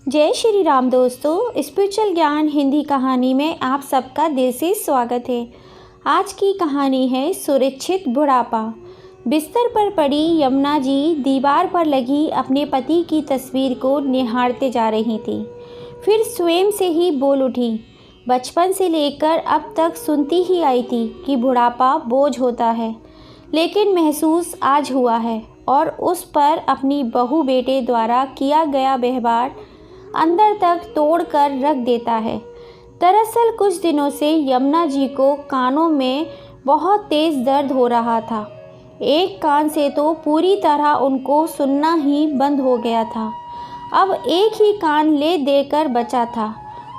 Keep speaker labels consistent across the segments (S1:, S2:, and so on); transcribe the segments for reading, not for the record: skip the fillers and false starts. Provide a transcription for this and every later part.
S1: जय श्री राम दोस्तों, स्पिरिचुअल ज्ञान हिंदी कहानी में आप सबका दिल से स्वागत है। आज की कहानी है सुरक्षित बुढ़ापा। बिस्तर पर पड़ी यमुना जी दीवार पर लगी अपने पति की तस्वीर को निहारते जा रही थी। फिर स्वयं से ही बोल उठी। बचपन से लेकर अब तक सुनती ही आई थी कि बुढ़ापा बोझ होता है, लेकिन महसूस आज हुआ है और उस पर अपनी बहू बेटे द्वारा किया गया व्यवहार अंदर तक तोड़ कर रख देता है। दरअसल कुछ दिनों से यमुना जी को कानों में बहुत तेज़ दर्द हो रहा था। एक कान से तो पूरी तरह उनको सुनना ही बंद हो गया था। अब एक ही कान ले देकर बचा था।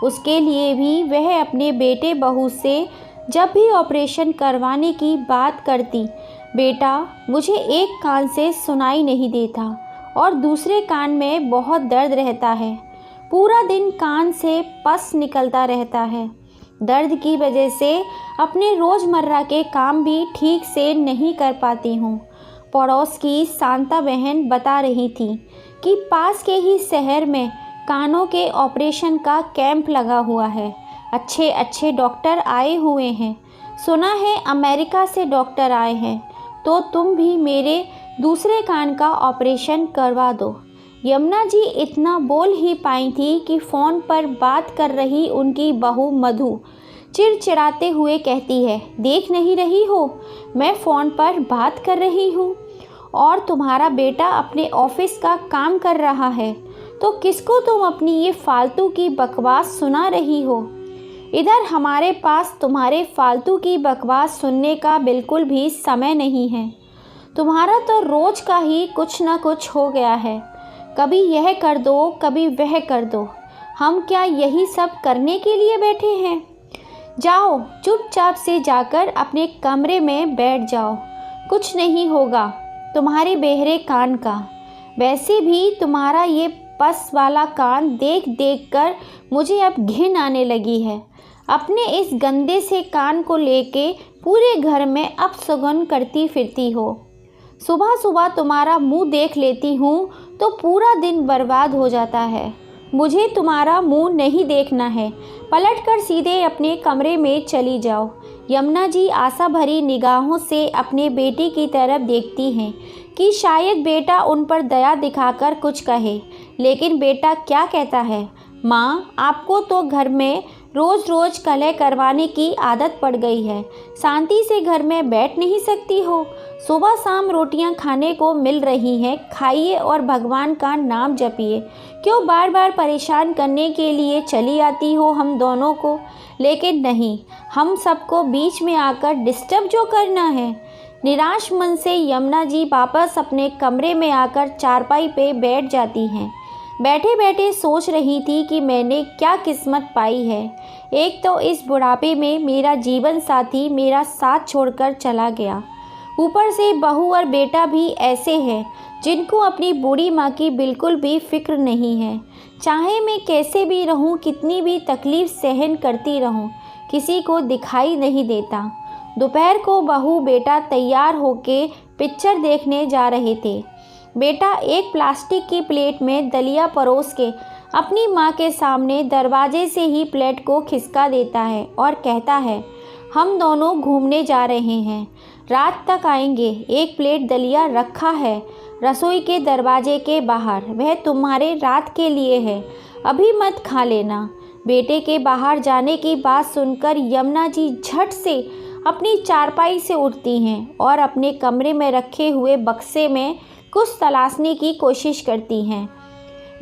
S1: उसके लिए भी वह अपने बेटे बहू से जब भी ऑपरेशन करवाने की बात करती, बेटा मुझे एक कान से सुनाई नहीं देता और दूसरे कान में बहुत दर्द रहता है, पूरा दिन कान से पस निकलता रहता है। दर्द की वजह से अपने रोज़मर्रा के काम भी ठीक से नहीं कर पाती हूँ। पड़ोस की शांता बहन बता रही थी कि पास के ही शहर में कानों के ऑपरेशन का कैंप लगा हुआ है। अच्छे अच्छे डॉक्टर आए हुए हैं। सुना है अमेरिका से डॉक्टर आए हैं, तो तुम भी मेरे दूसरे कान का ऑपरेशन करवा दो। यमुना जी इतना बोल ही पाई थी कि फ़ोन पर बात कर रही उनकी बहू मधु चिड़चिड़ाते हुए कहती है, देख नहीं रही हो मैं फ़ोन पर बात कर रही हूँ और तुम्हारा बेटा अपने ऑफिस का काम कर रहा है, तो किसको तुम अपनी ये फालतू की बकवास सुना रही हो। इधर हमारे पास तुम्हारे फालतू की बकवास सुनने का बिल्कुल भी समय नहीं है। तुम्हारा तो रोज़ का ही कुछ न कुछ हो गया है, कभी यह कर दो कभी वह कर दो। हम क्या यही सब करने के लिए बैठे हैं। जाओ चुपचाप से जाकर अपने कमरे में बैठ जाओ, कुछ नहीं होगा तुम्हारे बहरे कान का। वैसे भी तुम्हारा ये पस वाला कान देख देख कर मुझे अब घिन आने लगी है। अपने इस गंदे से कान को लेके पूरे घर में अपशगुन करती फिरती हो। सुबह सुबह तुम्हारा मुंह देख लेती हूँ तो पूरा दिन बर्बाद हो जाता है। मुझे तुम्हारा मुंह नहीं देखना है, पलटकर सीधे अपने कमरे में चली जाओ। यमुना जी आशा भरी निगाहों से अपने बेटे की तरफ देखती हैं कि शायद बेटा उन पर दया दिखाकर कुछ कहे, लेकिन बेटा क्या कहता है, माँ आपको तो घर में रोज़ रोज़ कलह करवाने की आदत पड़ गई है, शांति से घर में बैठ नहीं सकती हो। सुबह शाम रोटियां खाने को मिल रही हैं, खाइए और भगवान का नाम जपिए। क्यों बार बार परेशान करने के लिए चली आती हो हम दोनों को। लेकिन नहीं, हम सबको बीच में आकर डिस्टर्ब जो करना है। निराश मन से यमुना जी वापस अपने कमरे में आकर चारपाई पे बैठ जाती हैं। बैठे बैठे सोच रही थी कि मैंने क्या किस्मत पाई है। एक तो इस बुढ़ापे में मेरा जीवन साथी मेरा साथ छोड़कर चला गया, ऊपर से बहू और बेटा भी ऐसे हैं जिनको अपनी बूढ़ी माँ की बिल्कुल भी फिक्र नहीं है। चाहे मैं कैसे भी रहूँ, कितनी भी तकलीफ़ सहन करती रहूँ, किसी को दिखाई नहीं देता। दोपहर को बहू बेटा तैयार होके पिक्चर देखने जा रहे थे। बेटा एक प्लास्टिक की प्लेट में दलिया परोस के अपनी माँ के सामने दरवाजे से ही प्लेट को खिसका देता है और कहता है, हम दोनों घूमने जा रहे हैं, रात तक आएंगे। एक प्लेट दलिया रखा है रसोई के दरवाजे के बाहर, वह तुम्हारे रात के लिए है, अभी मत खा लेना। बेटे के बाहर जाने की बात सुनकर यमुना जी झट से अपनी चारपाई से उठती हैं और अपने कमरे में रखे हुए बक्से में कुछ तलाशने की कोशिश करती हैं।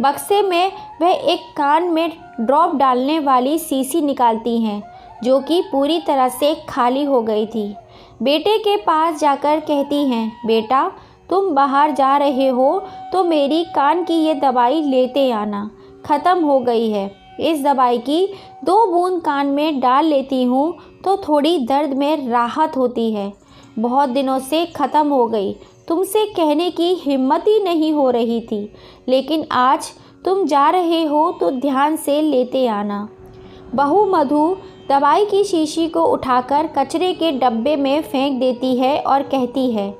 S1: बक्से में वह एक कान में ड्रॉप डालने वाली शीशी निकालती हैं, जो कि पूरी तरह से खाली हो गई थी। बेटे के पास जाकर कहती हैं, बेटा तुम बाहर जा रहे हो तो मेरी कान की ये दवाई लेते आना, ख़त्म हो गई है। इस दवाई की 2 बूंद कान में डाल लेती हूँ तो थोड़ी दर्द में राहत होती है। बहुत दिनों से ख़त्म हो गई, तुमसे कहने की हिम्मत ही नहीं हो रही थी, लेकिन आज तुम जा रहे हो तो ध्यान से लेते आना। बहू मधु दवाई की शीशी को उठाकर कचरे के डब्बे में फेंक देती है और कहती है,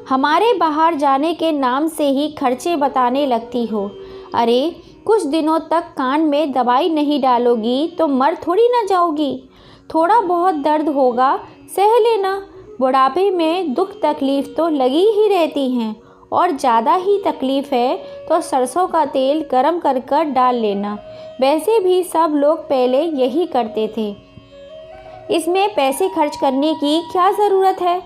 S1: हमारे बाहर जाने के नाम से ही खर्चे बताने लगती हो। अरे कुछ दिनों तक कान में दवाई नहीं डालोगी तो मर थोड़ी ना जाओगी। थोड़ा बहुत दर्द होगा, सह लेना। बुढ़ापे में दुख तकलीफ़ तो लगी ही रहती हैं, और ज़्यादा ही तकलीफ़ है तो सरसों का तेल गरम कर कर डाल लेना। वैसे भी सब लोग पहले यही करते थे, इसमें पैसे खर्च करने की क्या ज़रूरत है।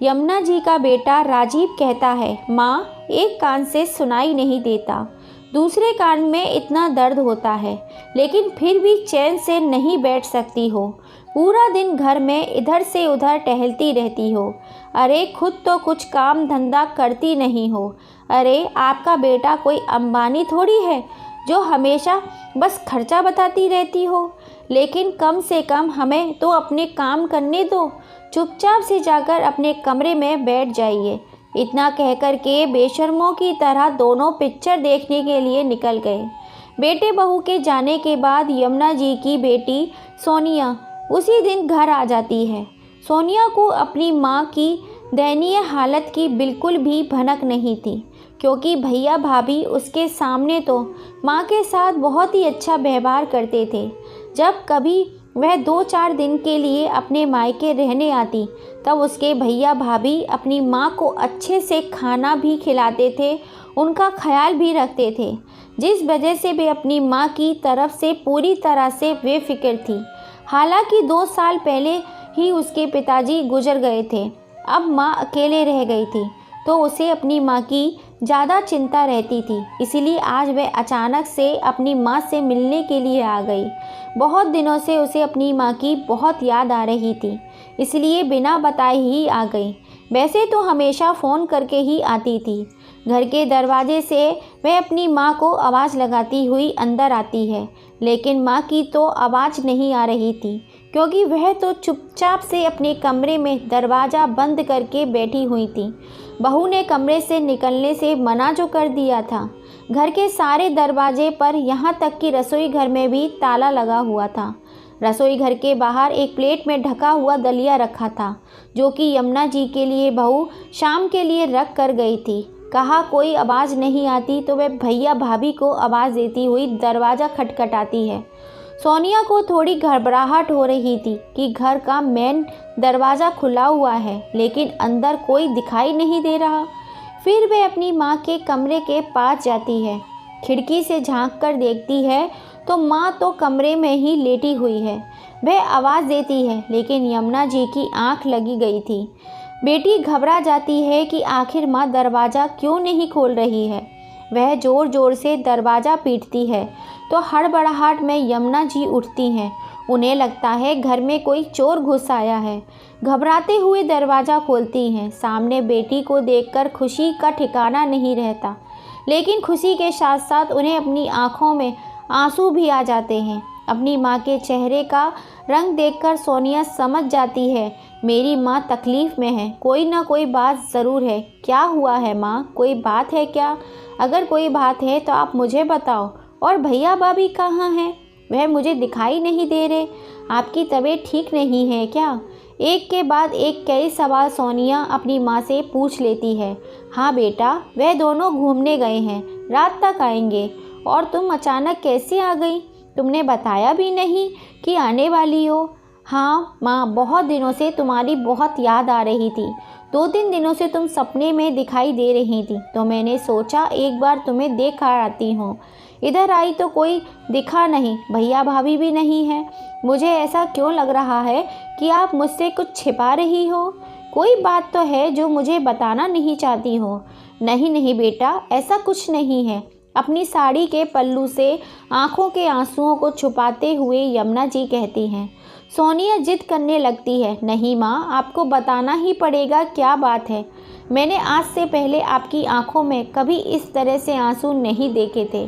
S1: यमुना जी का बेटा राजीव कहता है, माँ, एक कान से सुनाई नहीं देता, दूसरे कान में इतना दर्द होता है, लेकिन फिर भी चैन से नहीं बैठ सकती हो। पूरा दिन घर में इधर से उधर टहलती रहती हो। अरे खुद तो कुछ काम धंधा करती नहीं हो। अरे आपका बेटा कोई अंबानी थोड़ी है जो हमेशा बस खर्चा बताती रहती हो। लेकिन कम से कम हमें तो अपने काम करने दो। चुपचाप से जाकर अपने कमरे में बैठ जाइए। इतना कहकर के बेशर्मों की तरह दोनों पिक्चर देखने के लिए निकल गए। बेटे बहू के जाने के बाद यमुना जी की बेटी सोनिया उसी दिन घर आ जाती है। सोनिया को अपनी माँ की दयनीय हालत की बिल्कुल भी भनक नहीं थी, क्योंकि भैया भाभी उसके सामने तो माँ के साथ बहुत ही अच्छा व्यवहार करते थे। जब कभी वह 2-4 दिन के लिए अपने मायके रहने आती, तब उसके भैया भाभी अपनी माँ को अच्छे से खाना भी खिलाते थे, उनका ख्याल भी रखते थे, जिस वजह से वे अपनी माँ की तरफ से पूरी तरह से बेफिक्र थी। हालांकि 2 साल पहले ही उसके पिताजी गुजर गए थे। अब माँ अकेले रह गई थी, तो उसे अपनी माँ की ज़्यादा चिंता रहती थी। इसलिए आज वह अचानक से अपनी माँ से मिलने के लिए आ गई। बहुत दिनों से उसे अपनी माँ की बहुत याद आ रही थी, इसलिए बिना बताए ही आ गई। वैसे तो हमेशा फ़ोन करके ही आती थी। घर के दरवाजे से वह अपनी माँ को आवाज़ लगाती हुई अंदर आती है, लेकिन माँ की तो आवाज़ नहीं आ रही थी, क्योंकि वह तो चुपचाप से अपने कमरे में दरवाज़ा बंद करके बैठी हुई थी। बहू ने कमरे से निकलने से मना जो कर दिया था। घर के सारे दरवाजे पर, यहाँ तक कि रसोई घर में भी ताला लगा हुआ था। रसोई घर के बाहर एक प्लेट में ढका हुआ दलिया रखा था, जो कि यमुना जी के लिए बहू शाम के लिए रख कर गई थी। कहा कोई आवाज़ नहीं आती तो वह भैया भाभी को आवाज़ देती हुई दरवाज़ा खटखटाती है। सोनिया को थोड़ी घबराहट हो रही थी कि घर का मेन दरवाज़ा खुला हुआ है, लेकिन अंदर कोई दिखाई नहीं दे रहा। फिर वह अपनी माँ के कमरे के पास जाती है। खिड़की से झांक कर देखती है तो माँ तो कमरे में ही लेटी हुई है। वह आवाज़ देती है, लेकिन यमुना जी की आंख लगी गई थी। बेटी घबरा जाती है कि आखिर माँ दरवाज़ा क्यों नहीं खोल रही है। वह ज़ोर ज़ोर से दरवाज़ा पीटती है तो हड़बड़ाहट में यमुना जी उठती हैं। उन्हें लगता है घर में कोई चोर घुस आया है। घबराते हुए दरवाज़ा खोलती हैं। सामने बेटी को देखकर खुशी का ठिकाना नहीं रहता, लेकिन खुशी के साथ साथ उन्हें अपनी आँखों में आंसू भी आ जाते हैं। अपनी माँ के चेहरे का रंग देखकर सोनिया समझ जाती है, मेरी माँ तकलीफ़ में है, कोई ना कोई बात ज़रूर है। क्या हुआ है माँ, कोई बात है क्या? अगर कोई बात है तो आप मुझे बताओ। और भैया भाभी कहाँ हैं? वह मुझे दिखाई नहीं दे रहे। आपकी तबीयत ठीक नहीं है क्या? एक के बाद एक कई सवाल सोनिया अपनी माँ से पूछ लेती है। हाँ बेटा, वह दोनों घूमने गए हैं, रात तक आएंगे। और तुम अचानक कैसे आ गई? तुमने बताया भी नहीं कि आने वाली हो। हाँ माँ, बहुत दिनों से तुम्हारी बहुत याद आ रही थी। 2-3 दिनों से तुम सपने में दिखाई दे रही थी, तो मैंने सोचा एक बार तुम्हें देख कर आती हूँ। इधर आई तो कोई दिखा नहीं, भैया भाभी भी नहीं है। मुझे ऐसा क्यों लग रहा है कि आप मुझसे कुछ छिपा रही हो। कोई बात तो है जो मुझे बताना नहीं चाहती हो। नहीं नहीं बेटा, ऐसा कुछ नहीं है। अपनी साड़ी के पल्लू से आंखों के आंसुओं को छुपाते हुए यमुना जी कहती हैं। सोनिया जिद करने लगती है, नहीं माँ, आपको बताना ही पड़ेगा, क्या बात है। मैंने आज से पहले आपकी आंखों में कभी इस तरह से आंसू नहीं देखे थे।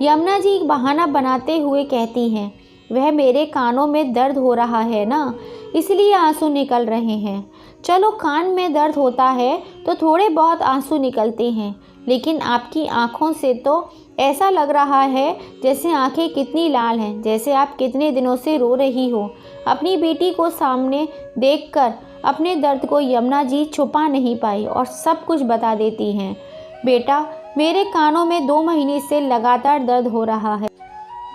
S1: यमुना जी एक बहाना बनाते हुए कहती हैं, वह मेरे कानों में दर्द हो रहा है ना, इसलिए आंसू निकल रहे हैं। चलो, कान में दर्द होता है तो थोड़े बहुत आंसू निकलते हैं, लेकिन आपकी आंखों से तो ऐसा लग रहा है जैसे आंखें कितनी लाल हैं, जैसे आप कितने दिनों से रो रही हो। अपनी बेटी को सामने देखकर अपने दर्द को यमुना जी छुपा नहीं पाई और सब कुछ बता देती हैं। बेटा, मेरे कानों में 2 महीने से लगातार दर्द हो रहा है।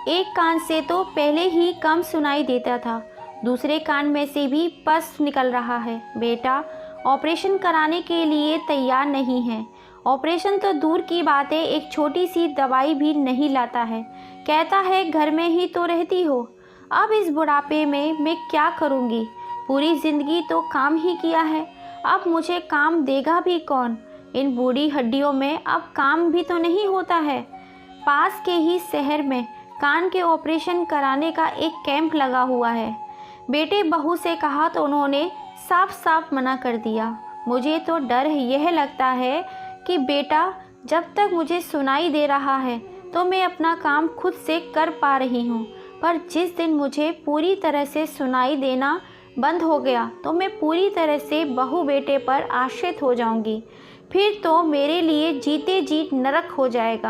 S1: एक कान से तो पहले ही कम सुनाई देता था, दूसरे कान में से भी पस निकल रहा है। बेटा ऑपरेशन कराने के लिए तैयार नहीं है। ऑपरेशन तो दूर की बात है, एक छोटी सी दवाई भी नहीं लाता है। कहता है घर में ही तो रहती हो। अब इस बुढ़ापे में मैं क्या करूँगी? पूरी ज़िंदगी तो काम ही किया है, अब मुझे काम देगा भी कौन? इन बूढ़ी हड्डियों में अब काम भी तो नहीं होता है। पास के ही शहर में कान के ऑपरेशन कराने का एक कैंप लगा हुआ है। बेटे बहू से कहा तो उन्होंने साफ साफ मना कर दिया। मुझे तो डर यह लगता है कि बेटा जब तक मुझे सुनाई दे रहा है तो मैं अपना काम खुद से कर पा रही हूँ, पर जिस दिन मुझे पूरी तरह से सुनाई देना बंद हो गया तो मैं पूरी तरह से बहू बेटे पर आश्रित हो जाऊंगी। फिर तो मेरे लिए जीते जी नरक हो जाएगा।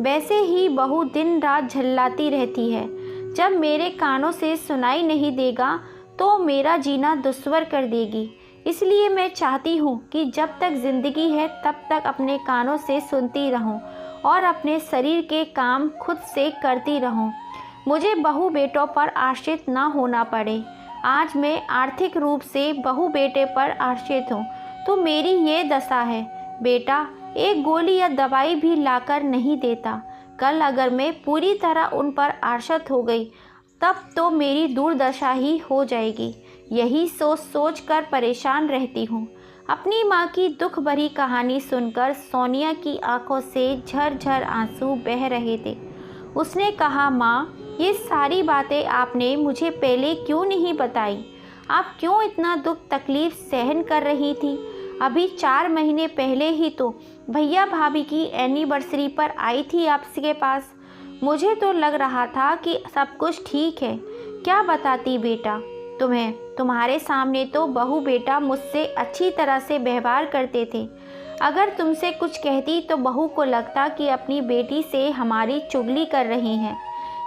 S1: वैसे ही बहू दिन रात झल्लाती रहती है। जब मेरे कानों से सुनाई नहीं देगा तो मेरा जीना दुश्वार कर देगी। इसलिए मैं चाहती हूँ कि जब तक ज़िंदगी है तब तक अपने कानों से सुनती रहूँ और अपने शरीर के काम खुद से करती रहूँ। मुझे बहू बेटों पर आश्रित ना होना पड़े। आज मैं आर्थिक रूप से बहू बेटे पर आश्रित हूँ तो मेरी ये दशा है। बेटा एक गोली या दवाई भी लाकर नहीं देता। कल अगर मैं पूरी तरह उन पर आश्रित हो गई तब तो मेरी दुर्दशा ही हो जाएगी। यही सोच सोच कर परेशान रहती हूँ। अपनी माँ की दुख भरी कहानी सुनकर सोनिया की आंखों से झरझर आंसू बह रहे थे। उसने कहा, माँ ये सारी बातें आपने मुझे पहले क्यों नहीं बताई? आप क्यों इतना दुख तकलीफ़ सहन कर रही थी? अभी 4 महीने पहले ही तो भैया भाभी की एनिवर्सरी पर आई थी आपके पास। मुझे तो लग रहा था कि सब कुछ ठीक है। क्या बताती बेटा तुम्हें? तुम्हारे सामने तो बहू बेटा मुझसे अच्छी तरह से व्यवहार करते थे। अगर तुमसे कुछ कहती तो बहू को लगता कि अपनी बेटी से हमारी चुगली कर रही हैं।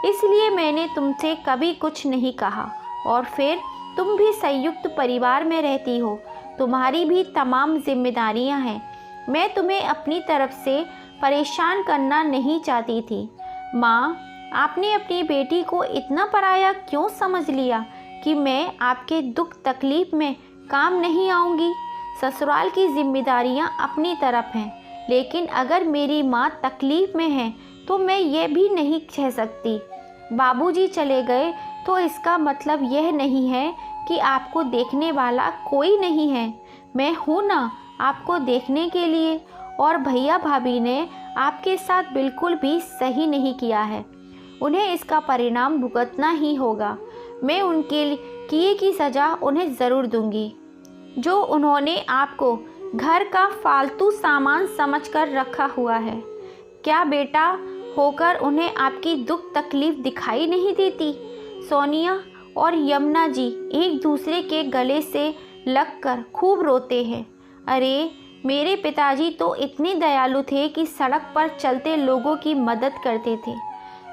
S1: इसलिए मैंने तुमसे कभी कुछ नहीं कहा। और फिर तुम भी संयुक्त परिवार में रहती हो, तुम्हारी भी तमाम जिम्मेदारियां हैं। मैं तुम्हें अपनी तरफ से परेशान करना नहीं चाहती थी। माँ आपने अपनी बेटी को इतना पराया क्यों समझ लिया कि मैं आपके दुख तकलीफ़ में काम नहीं आऊँगी? ससुराल की जिम्मेदारियाँ अपनी तरफ हैं, लेकिन अगर मेरी माँ तकलीफ़ में है तो मैं ये भी नहीं कह सकती। बाबूजी चले गए तो इसका मतलब यह नहीं है कि आपको देखने वाला कोई नहीं है। मैं हूँ ना आपको देखने के लिए। और भैया भाभी ने आपके साथ बिल्कुल भी सही नहीं किया है। उन्हें इसका परिणाम भुगतना ही होगा। मैं उनके किए की सज़ा उन्हें ज़रूर दूंगी। जो उन्होंने आपको घर का फालतू सामान समझकर रखा हुआ है, क्या बेटा होकर उन्हें आपकी दुख तकलीफ़ दिखाई नहीं देती? सोनिया और यमुना जी एक दूसरे के गले से लगकर खूब रोते हैं। अरे मेरे पिताजी तो इतने दयालु थे कि सड़क पर चलते लोगों की मदद करते थे।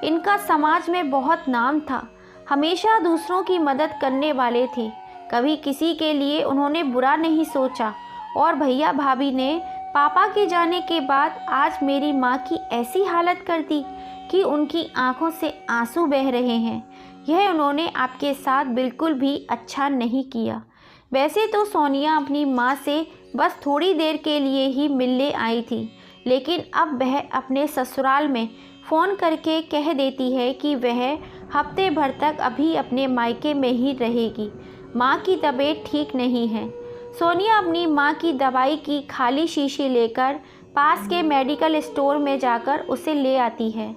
S1: इनका समाज में बहुत नाम था, हमेशा दूसरों की मदद करने वाले थे। कभी किसी के लिए उन्होंने बुरा नहीं सोचा। और भैया भाभी ने पापा के जाने के बाद आज मेरी माँ की ऐसी हालत कर दी कि उनकी आंखों से आंसू बह रहे हैं। यह उन्होंने आपके साथ बिल्कुल भी अच्छा नहीं किया। वैसे तो सोनिया अपनी माँ से बस थोड़ी देर के लिए ही मिलने आई थी, लेकिन अब वह अपने ससुराल में फ़ोन करके कह देती है कि वह हफ्ते भर तक अभी अपने मायके में ही रहेगी। माँ की तबीयत ठीक नहीं है। सोनिया अपनी माँ की दवाई की खाली शीशी लेकर पास के मेडिकल स्टोर में जाकर उसे ले आती है।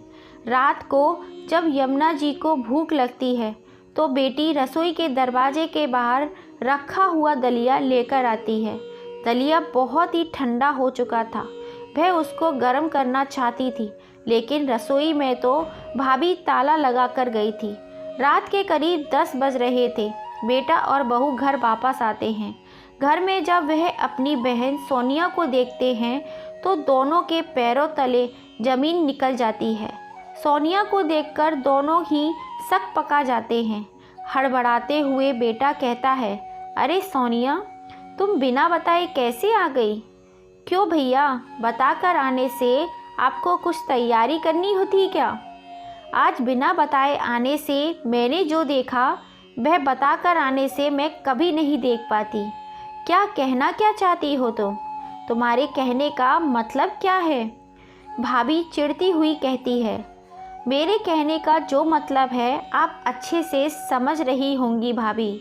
S1: रात को जब यमुना जी को भूख लगती है तो बेटी रसोई के दरवाजे के बाहर रखा हुआ दलिया लेकर आती है। दलिया बहुत ही ठंडा हो चुका था। वह उसको गर्म करना चाहती थी, लेकिन रसोई में तो भाभी ताला लगा कर गई थी। रात के करीब 10 बज रहे थे। बेटा और बहू घर वापस आते हैं। घर में जब वह अपनी बहन सोनिया को देखते हैं तो दोनों के पैरों तले ज़मीन निकल जाती है। सोनिया को देखकर दोनों ही सक पका जाते हैं। हड़बड़ाते हुए बेटा कहता है, अरे सोनिया तुम बिना बताए कैसे आ गई? क्यों भैया, बताकर आने से आपको कुछ तैयारी करनी होती क्या? आज बिना बताए आने से मैंने जो देखा वह बताकर आने से मैं कभी नहीं देख पाती। क्या कहना क्या चाहती हो तुम? तुम्हारे कहने का मतलब क्या है? भाभी चिढ़ती हुई कहती है। मेरे कहने का जो मतलब है आप अच्छे से समझ रही होंगी भाभी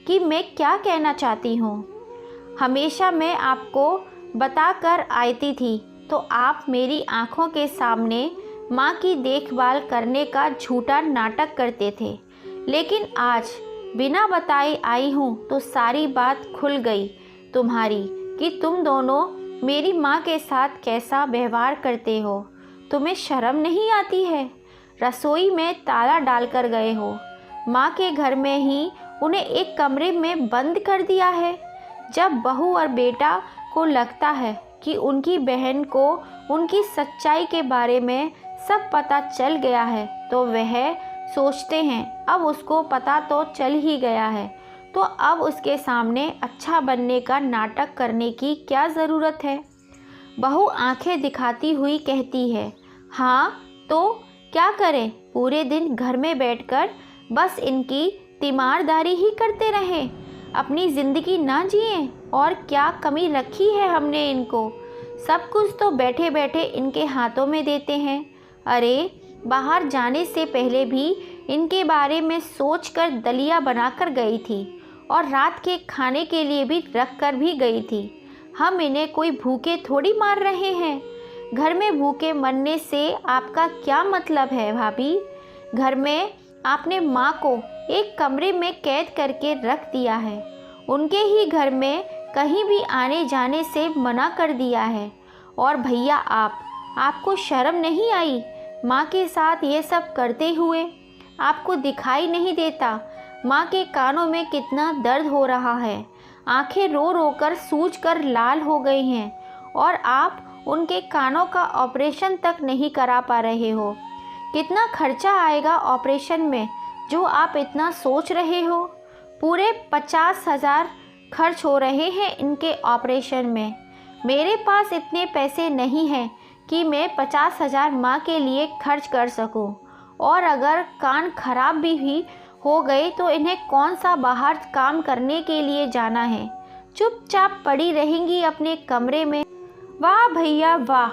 S1: कि मैं क्या कहना चाहती हूँ। हमेशा मैं आपको बता कर आती थी तो आप मेरी आँखों के सामने माँ की देखभाल करने का झूठा नाटक करते थे, लेकिन आज बिना बताए आई हूँ तो सारी बात खुल गई तुम्हारी कि तुम दोनों मेरी माँ के साथ कैसा व्यवहार करते हो। तुम्हें शर्म नहीं आती है? रसोई में ताला डालकर गए हो, माँ के घर में ही उन्हें एक कमरे में बंद कर दिया है। जब बहू और बेटा को लगता है कि उनकी बहन को उनकी सच्चाई के बारे में सब पता चल गया है तो वह सोचते हैं अब उसको पता तो चल ही गया है तो अब उसके सामने अच्छा बनने का नाटक करने की क्या ज़रूरत है। बहू आंखें दिखाती हुई कहती है, हाँ तो क्या करें, पूरे दिन घर में बैठकर बस इनकी तीमारदारी ही करते रहें, अपनी ज़िंदगी ना जिएं। और क्या कमी रखी है हमने इनको? सब कुछ तो बैठे बैठे इनके हाथों में देते हैं। अरे बाहर जाने से पहले भी इनके बारे में सोचकर दलिया बनाकर गई थी और रात के खाने के लिए भी रख कर भी गई थी। हम इन्हें कोई भूखे थोड़ी मार रहे हैं। घर में भूखे मरने से आपका क्या मतलब है भाभी? घर में आपने माँ को एक कमरे में कैद करके रख दिया है, उनके ही घर में कहीं भी आने जाने से मना कर दिया है। और भैया आपको शर्म नहीं आई माँ के साथ ये सब करते हुए? आपको दिखाई नहीं देता माँ के कानों में कितना दर्द हो रहा है, आंखें रो रो कर सूज कर लाल हो गई हैं और आप उनके कानों का ऑपरेशन तक नहीं करा पा रहे हो। कितना खर्चा आएगा ऑपरेशन में जो आप इतना सोच रहे हो? पूरे 50,000 खर्च हो रहे हैं इनके ऑपरेशन में। मेरे पास इतने पैसे नहीं हैं कि मैं 50,000 माँ के लिए खर्च कर सकूं। और अगर कान खराब भी हो गए तो इन्हें कौन सा बाहर काम करने के लिए जाना है? चुपचाप पड़ी रहेंगी अपने कमरे में। वाह भैया वाह,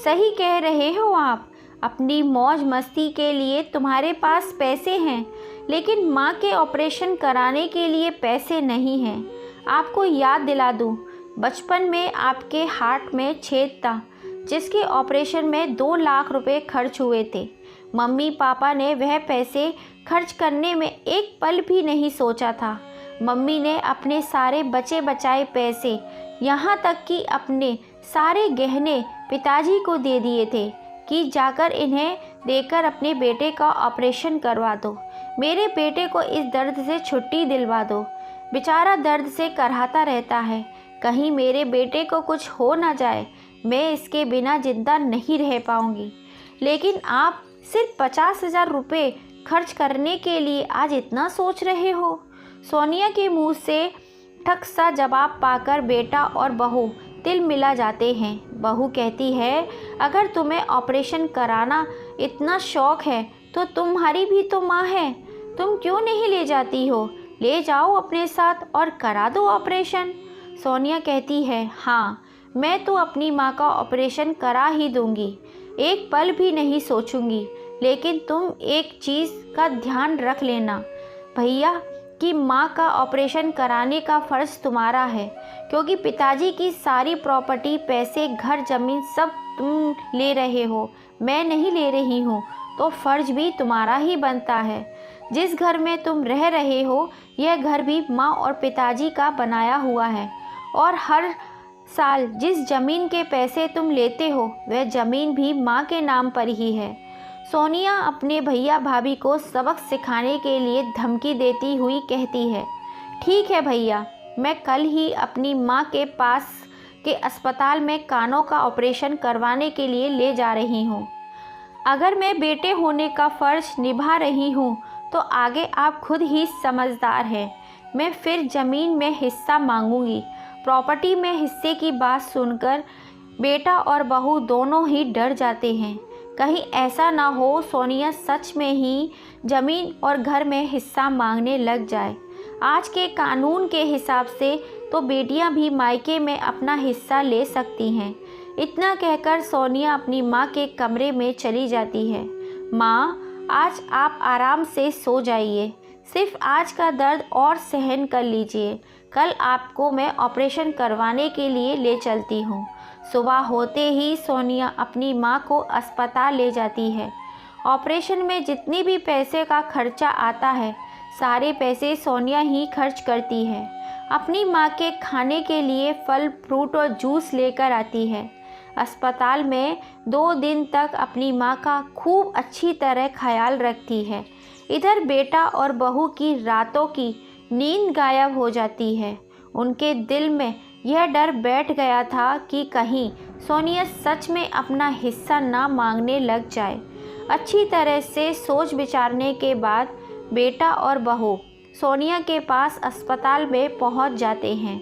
S1: सही कह रहे हो आप। अपनी मौज मस्ती के लिए तुम्हारे पास पैसे हैं, लेकिन माँ के ऑपरेशन कराने के लिए पैसे नहीं हैं। आपको याद दिला दूँ, बचपन में आपके हार्ट में छेद था जिसके ऑपरेशन में 2 लाख रुपए खर्च हुए थे। मम्मी पापा ने वह पैसे खर्च करने में एक पल भी नहीं सोचा था। मम्मी ने अपने सारे बचे बचाए पैसे, यहाँ तक कि अपने सारे गहने पिताजी को दे दिए थे कि जाकर इन्हें देकर अपने बेटे का ऑपरेशन करवा दो, मेरे बेटे को इस दर्द से छुट्टी दिलवा दो। बेचारा दर्द से कराहता रहता है, कहीं मेरे बेटे को कुछ हो ना जाए, मैं इसके बिना जिंदा नहीं रह पाऊंगी। लेकिन आप सिर्फ 50,000 रुपये खर्च करने के लिए आज इतना सोच रहे हो। सोनिया के मुंह से ठक सा जवाब पाकर बेटा और बहू तिल मिला जाते हैं। बहू कहती है, अगर तुम्हें ऑपरेशन कराना इतना शौक है तो तुम्हारी भी तो माँ है, तुम क्यों नहीं ले जाती हो? ले जाओ अपने साथ और करा दो ऑपरेशन। सोनिया कहती है, हाँ मैं तो अपनी माँ का ऑपरेशन करा ही दूंगी, एक पल भी नहीं सोचूंगी। लेकिन तुम एक चीज़ का ध्यान रख लेना भैया कि माँ का ऑपरेशन कराने का फ़र्ज़ तुम्हारा है, क्योंकि पिताजी की सारी प्रॉपर्टी, पैसे, घर ज़मीन सब तुम ले रहे हो, मैं नहीं ले रही हूँ, तो फ़र्ज़ भी तुम्हारा ही बनता है। जिस घर में तुम रह रहे हो यह घर भी माँ और पिताजी का बनाया हुआ है, और हर साल जिस ज़मीन के पैसे तुम लेते हो वह ज़मीन भी माँ के नाम पर ही है। सोनिया अपने भैया भाभी को सबक सिखाने के लिए धमकी देती हुई कहती है, ठीक है भैया, मैं कल ही अपनी माँ के पास के अस्पताल में कानों का ऑपरेशन करवाने के लिए ले जा रही हूँ। अगर मैं बेटे होने का फ़र्ज निभा रही हूँ तो आगे आप खुद ही समझदार हैं। मैं फिर ज़मीन में हिस्सा मांगूंगी। प्रॉपर्टी में हिस्से की बात सुनकर बेटा और बहू दोनों ही डर जाते हैं। कहीं ऐसा ना हो सोनिया सच में ही ज़मीन और घर में हिस्सा मांगने लग जाए। आज के कानून के हिसाब से तो बेटियां भी मायके में अपना हिस्सा ले सकती हैं। इतना कहकर सोनिया अपनी माँ के कमरे में चली जाती है। माँ, आज आप आराम से सो जाइए, सिर्फ आज का दर्द और सहन कर लीजिए। कल आपको मैं ऑपरेशन करवाने के लिए ले चलती हूँ। सुबह होते ही सोनिया अपनी माँ को अस्पताल ले जाती है। ऑपरेशन में जितनी भी पैसे का खर्चा आता है सारे पैसे सोनिया ही खर्च करती है। अपनी माँ के खाने के लिए फल फ्रूट और जूस लेकर आती है। अस्पताल में 2 दिन तक अपनी माँ का खूब अच्छी तरह ख्याल रखती है। इधर बेटा और बहू की रातों की नींद गायब हो जाती है। उनके दिल में यह डर बैठ गया था कि कहीं सोनिया सच में अपना हिस्सा ना मांगने लग जाए। अच्छी तरह से सोच विचारने के बाद बेटा और बहू सोनिया के पास अस्पताल में पहुंच जाते हैं।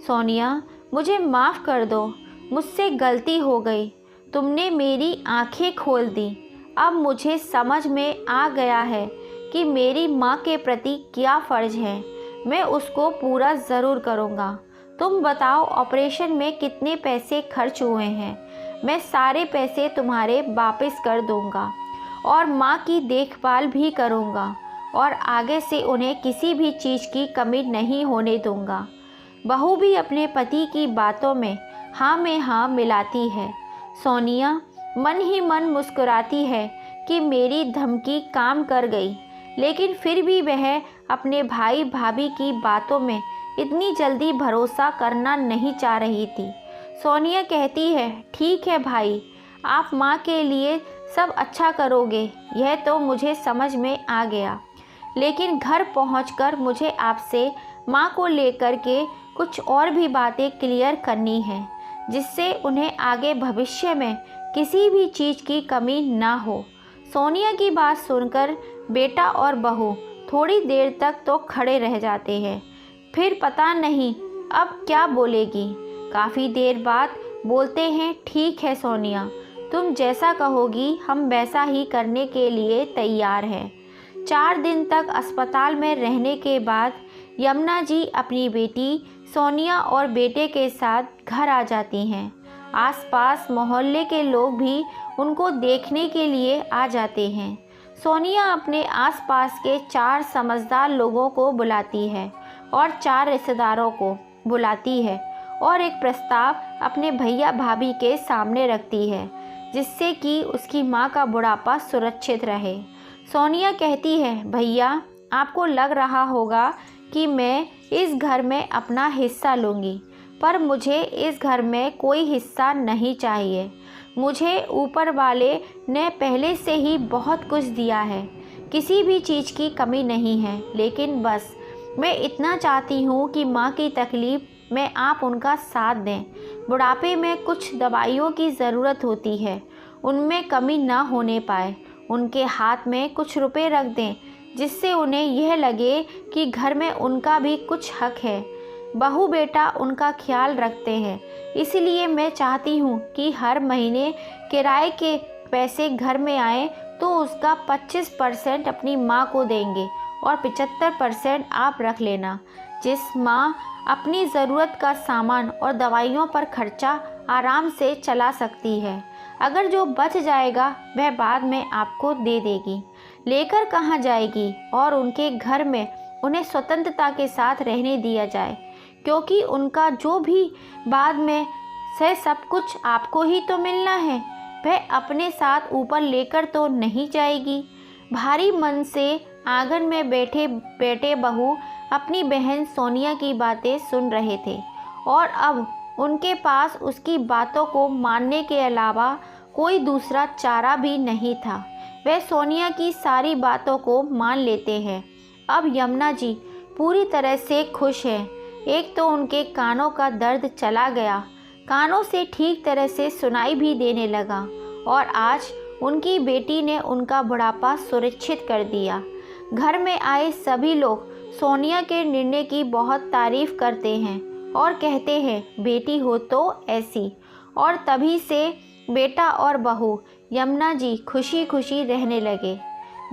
S1: सोनिया, मुझे माफ़ कर दो, मुझसे गलती हो गई। तुमने मेरी आंखें खोल दी। अब मुझे समझ में आ गया है कि मेरी माँ के प्रति क्या फ़र्ज़ है। मैं उसको पूरा ज़रूर करूँगा। तुम बताओ ऑपरेशन में कितने पैसे खर्च हुए हैं? मैं सारे पैसे तुम्हारे वापस कर दूँगा और माँ की देखभाल भी करूँगा और आगे से उन्हें किसी भी चीज़ की कमी नहीं होने दूँगा। बहू भी अपने पति की बातों में हाँ में हाँ मिलाती है। सोनिया मन ही मन मुस्कुराती है कि मेरी धमकी काम कर गई, लेकिन फिर भी वह अपने भाई भाभी की बातों में इतनी जल्दी भरोसा करना नहीं चाह रही थी। सोनिया कहती है, ठीक है भाई, आप माँ के लिए सब अच्छा करोगे, यह तो मुझे समझ में आ गया। लेकिन घर पहुंचकर मुझे आपसे माँ को लेकर के कुछ और भी बातें क्लियर करनी है, जिससे उन्हें आगे भविष्य में किसी भी चीज़ की कमी ना हो। सोनिया की बात सुनकर बेटा और बहू थोड़ी देर तक तो खड़े रह जाते हैं, फिर पता नहीं अब क्या बोलेगी। काफ़ी देर बाद बोलते हैं, ठीक है सोनिया, तुम जैसा कहोगी हम वैसा ही करने के लिए तैयार हैं। 4 दिन तक अस्पताल में रहने के बाद यमुना जी अपनी बेटी सोनिया और बेटे के साथ घर आ जाती हैं। आसपास मोहल्ले के लोग भी उनको देखने के लिए आ जाते हैं। सोनिया अपने आसपास के 4 समझदार लोगों को बुलाती है और 4 रिश्तेदारों को बुलाती है और एक प्रस्ताव अपने भैया भाभी के सामने रखती है, जिससे कि उसकी माँ का बुढ़ापा सुरक्षित रहे। सोनिया कहती है, भैया, आपको लग रहा होगा कि मैं इस घर में अपना हिस्सा लूँगी, पर मुझे इस घर में कोई हिस्सा नहीं चाहिए। मुझे ऊपर वाले ने पहले से ही बहुत कुछ दिया है, किसी भी चीज़ की कमी नहीं है, लेकिन बस मैं इतना चाहती हूँ कि माँ की तकलीफ़ में आप उनका साथ दें। बुढ़ापे में कुछ दवाइयों की ज़रूरत होती है, उनमें कमी ना होने पाए। उनके हाथ में कुछ रुपए रख दें, जिससे उन्हें यह लगे कि घर में उनका भी कुछ हक है। बहू बेटा उनका ख्याल रखते हैं, इसलिए मैं चाहती हूँ कि हर महीने किराए के पैसे घर में आए तो उसका 25% अपनी माँ को देंगे और 75% आप रख लेना, जिस माँ अपनी ज़रूरत का सामान और दवाइयों पर खर्चा आराम से चला सकती है। अगर जो बच जाएगा वह बाद में आपको दे देगी। लेकर कहाँ जाएगी और उनके घर में उन्हें स्वतंत्रता के साथ रहने दिया जाए, क्योंकि उनका जो भी बाद में से सब कुछ आपको ही तो मिलना है, वह अपने साथ ऊपर लेकर तो नहीं जाएगी। भारी मन से आंगन में बैठे बेटे बहू अपनी बहन सोनिया की बातें सुन रहे थे और अब उनके पास उसकी बातों को मानने के अलावा कोई दूसरा चारा भी नहीं था। वे सोनिया की सारी बातों को मान लेते हैं। अब यमुना जी पूरी तरह से खुश हैं। एक तो उनके कानों का दर्द चला गया, कानों से ठीक तरह से सुनाई भी देने लगा, और आज उनकी बेटी ने उनका बुढ़ापा सुरक्षित कर दिया। घर में आए सभी लोग सोनिया के निर्णय की बहुत तारीफ करते हैं और कहते हैं, बेटी हो तो ऐसी। और तभी से बेटा और बहू यमुना जी खुशी खुशी रहने लगे।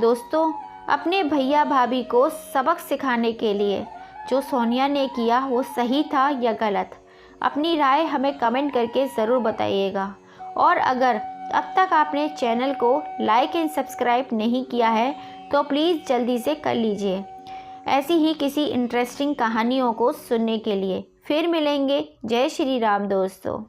S1: दोस्तों, अपने भैया भाभी को सबक सिखाने के लिए जो सोनिया ने किया वो सही था या गलत, अपनी राय हमें कमेंट करके ज़रूर बताइएगा। और अगर अब तक आपने चैनल को लाइक एंड सब्सक्राइब नहीं किया है तो प्लीज़ जल्दी से कर लीजिए, ऐसी ही किसी इंटरेस्टिंग कहानियों को सुनने के लिए। फिर मिलेंगे। जय श्री राम दोस्तों।